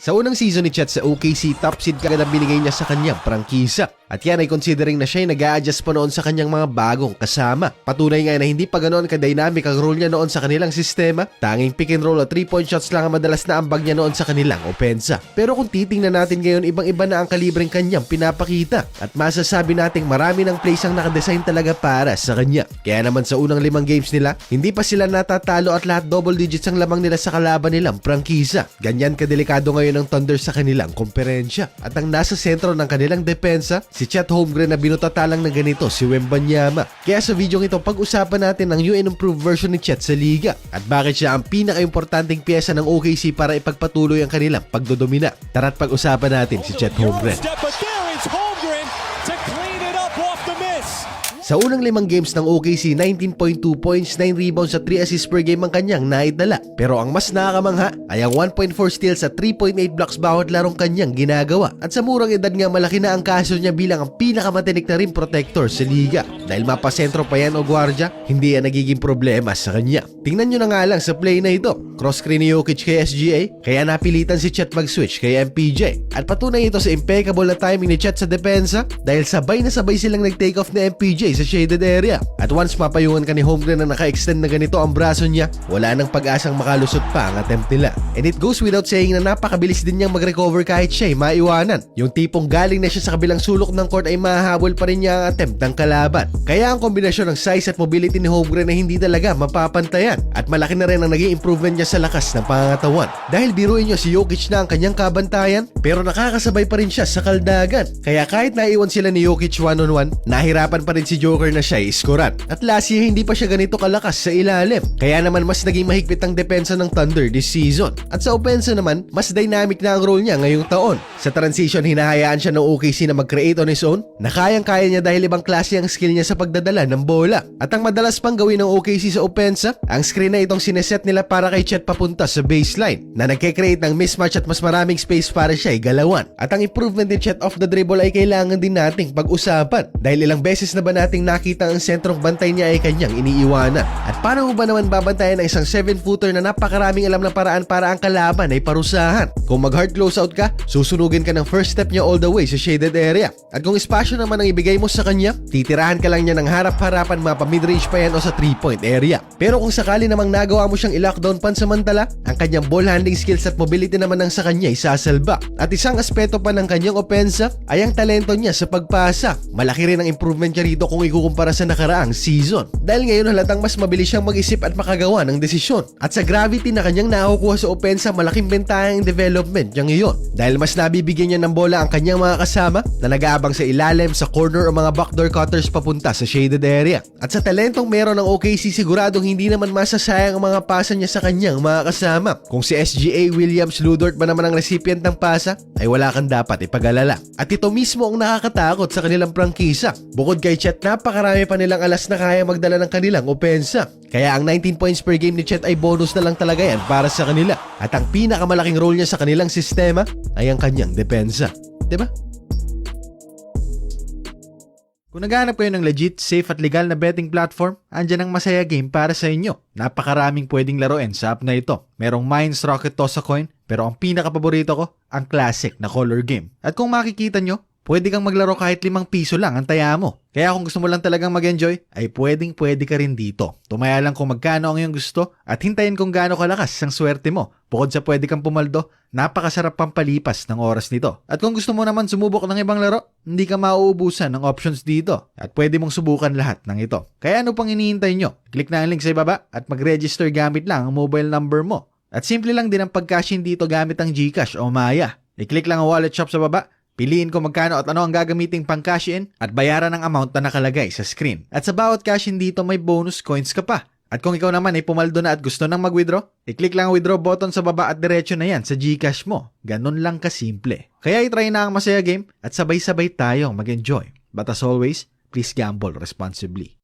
Sa unang season ni Chet sa OKC, top seed kagad ang binigay niya sa kanyang prangkisa. At yan ay considering na siya ay nag-a-adjust pa noon sa kanyang mga bagong kasama. Patunay nga na hindi pa ganoon ka-dynamic ang role niya noon sa kanilang sistema. Tanging pick and roll o 3-point shots lang ang madalas na ambag niya noon sa kanilang opensa. Pero kung titingnan natin ngayon, ibang-iba na ang kalibreng kanyang pinapakita. At masasabi nating marami ng plays ang nakadesign talaga para sa kanya. Kaya naman sa unang 5 games nila, hindi pa sila natatalo at lahat double digits ang lamang nila sa kalaban nilang prangkisa. Ganyan kadelikado ngayon ang Thunder sa kanilang komperensya. At ang nasa sentro ng kanilang depensa, si Chet Holmgren na binutatalang na ganito si Wembanyama. Kaya sa video ito, pag-usapan natin ang new and improved version ni Chet sa liga at bakit siya ang pinaka-importanting piyesa ng OKC para ipagpatuloy ang kanilang pagdodomina. Tara't pag-usapan natin si Chet Holmgren. Sa unang 5 games ng OKC, 19.2 points, 9 rebounds at 3 assists per game ang kanyang naidala. Pero ang mas nakakamangha ay ang 1.4 steals at 3.8 blocks bawat larong kanyang ginagawa. At sa murang edad nga, malaki na ang kaso niya bilang ang pinakamatinik na rim protector sa liga. Dahil mapasentro pa yan o gwardya, hindi yan nagiging problema sa kanya. Tingnan nyo na nga lang sa play na ito. Cross-screen ni Jokic kay SGA, kaya napilitan si Chet mag-switch kay MPJ. At patunay ito sa impeccable na timing ni Chet sa depensa dahil sabay na sabay silang nag-take off na MPJ sa shaded area. At once mapayungan ka ni Holmgren na naka-extend na ganito ang braso niya, wala nang pag-asang makalusot pa ang attempt nila. And it goes without saying na napakabilis din niyang mag-recover kahit siya ay maiwanan. Yung tipong galing na siya sa kabilang sulok ng court ay mahahabol pa rin niya ang attempt ng kalaban. Kaya ang kombinasyon ng size at mobility ni Holmgren na hindi talaga mapapantayan. At malaki na rin ang naging improvement niya sa lakas ng pangangatawan. Dahil biruin niyo si Jokic na ang kanyang kabantayan, pero nakakasabay pa rin siya sa kaldagan. Kaya kahit naiwan sila ni Jokic one-on-one, nahirapan pa rin si Joker na siya iskoran. At last year, hindi pa siya ganito kalakas sa ilalim. Kaya naman mas naging mahigpit ang depensa ng Thunder this season. At sa opensa naman, mas dynamic na ang role niya ngayong taon. Sa transition, hinahayaan siya ng OKC na mag-create on his own, na kayang-kaya niya dahil ibang klase ang skill niya sa pagdadala ng bola. At ang madalas pang gawin ng OKC sa opensa, ang screen na itong sineset nila para kay Chet papunta sa baseline, na nagke-create ng mismatch at mas maraming space para siya ay galawan. At ang improvement ni Chet off the dribble ay kailangan din nating pag-usapan. Dahil ilang beses na ba nating nakita ang sentrong bantay niya ay kanyang iniiwanan. At paano mo ba naman babantayan ng isang 7-footer na napakaraming alam na paraan para ang kalaban ay parusahan? Kung mag-hard closeout ka, susunugin ka ng first step niya all the way sa shaded area. At kung espasyo naman ang ibigay mo sa kanya, titirahan ka lang niya ng harap-harapan, mapa mid-range pa yan o sa 3-point area. Pero kung sakali namang nagawa mo siyang i-lockdown pansamantala, ang kanyang ball handling skills at mobility naman ng sa kanya ay sasalba. At isang aspeto pa ng kanyang opensa ay ang talento niya sa pagpasa. Malaki rin ang improvement niya rito kung ikukumpara sa nakaraang season. Dahil ngayon halatang mas mabilis siyang mag-isip at makagawa ng desisyon. At sa gravity na kanyang nakukuha sa opensa, malaking bentaha ang development niya ngayon. Dahil mas nabibigyan niya ng bola ang kanyang mga kasama na nag-aabang sa ilalim, sa corner o mga backdoor cutters papunta sa shaded area. At sa talentong meron ng OKC, siguradong hindi naman masasayang ang mga pasa niya sa kanyang mga kasama. Kung si SGA, Williams, Ludort ba naman ang recipient ng pasa, ay wala kang dapat ipag-alala. At ito mismo ang nakakatakot sa kanilang prangkisa. Bukod kay Chet, napakarami pa nilang alas na kaya magdala ng kanilang opensa. Kaya ang 19 points per game ni Chet ay bonus na lang talaga yan para sa kanila. At ang pinakamalaking role niya sa kanilang sistema ay ang kanyang depensa. Diba? Kung naghahanap kayo ng legit, safe at legal na betting platform, andyan ang Masaya Game para sa inyo. Napakaraming pwedeng laruin sa app na ito. Merong Mines, Rocket, Toss a Coin, pero ang pinakapaborito ko, ang classic na color game. At kung makikita nyo, pwede kang maglaro kahit 5 piso lang ang taya mo. Kaya kung gusto mo lang talagang mag-enjoy, ay pwede ka rin dito. Tumaya lang kung magkano ang iyong gusto at hintayin kung gaano kalakas ang swerte mo. Bukod sa pwede kang pumaldo, napakasarap pampalipas ng oras nito. At kung gusto mo naman sumubok ng ibang laro, hindi ka mauubusan ng options dito. At pwede mong subukan lahat ng ito. Kaya ano pang hinihintay nyo? Click na ang link sa ibaba at mag-register gamit lang ang mobile number mo. At simple lang din ang pag-cash in dito gamit ang GCash o Maya. I-click lang ang wallet shop sa baba, piliin kung magkano at ano ang gagamiting pang cash in at bayaran ang amount na nakalagay sa screen. At sa bawat cash in dito may bonus coins ka pa. At kung ikaw naman ay pumaldo na at gusto nang mag-withdraw, i-click lang ang withdraw button sa baba at diretso na yan sa GCash mo. Ganun lang kasimple. Kaya i-try na ang Masaya Game at sabay-sabay tayong mag-enjoy. But as always, please gamble responsibly.